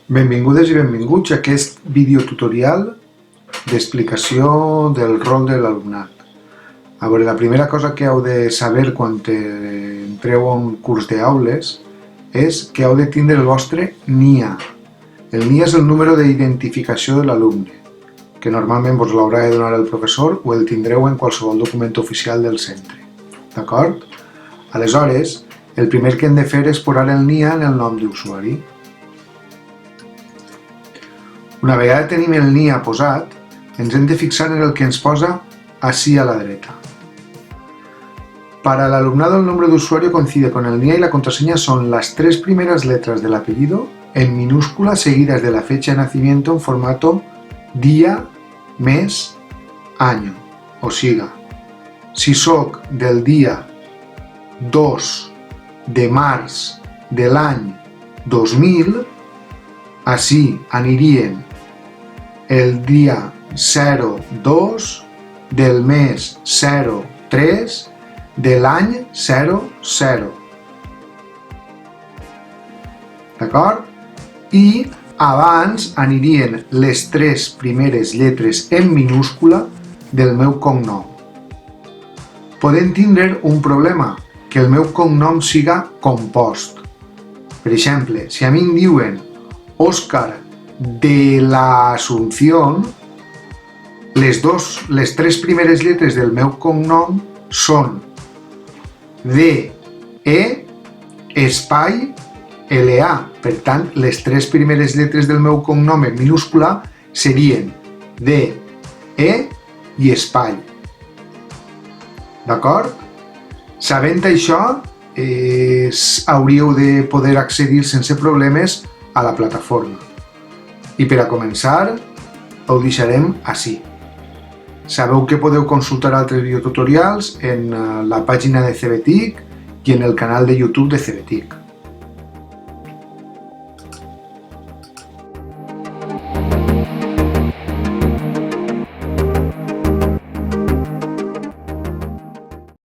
Benvingudes i benvinguts a aquest videotutorial d'explicació del rol de l'alumnat. A veure, la primera cosa que heu de saber quan entreu a un curs d'aules és que heu de tindre el vostre NIA. El NIA és el número d'identificació de l'alumne, que normalment vos l'haurà de donar el professor o el tindreu en qualsevol document oficial del centre. D'acord? Aleshores, el primer que hem de fer és posar el NIA en el nom d'usuari. Una vegada tenim el NIA posat, ens hem de fixar en el que ens posa ací a la dreta. Para el alumnado el nombre de usuario coincide con el NIA y la contraseña son las 3 primeras letras del apellido en minúscula seguidas de la fecha de nacimiento en formato día, mes, año. O siga, si soc del dia 2 de març de l'any 2000, ací anirien el dia 02 del mes 03 de l'any 00. D'acord? I abans anirien les 3 primeres lletres en minúscula del meu cognom. Podem tindre un problema, que el meu cognom siga compost. Per exemple, si a mi em diuen Òscar de la Asunción, les 3 primeres lletres del meu cognom són D, E, espai, LA. Per tant, les 3 primeres lletres del meu cognom en minúscula serien D, E i espai. D'acord? Sabent això, hauríeu de poder accedir sense problemes a la plataforma. I per a començar, ho deixarem ací. Sabeu que podeu consultar altres videotutorials en la pàgina de CBTIC i en el canal de YouTube de CBTIC.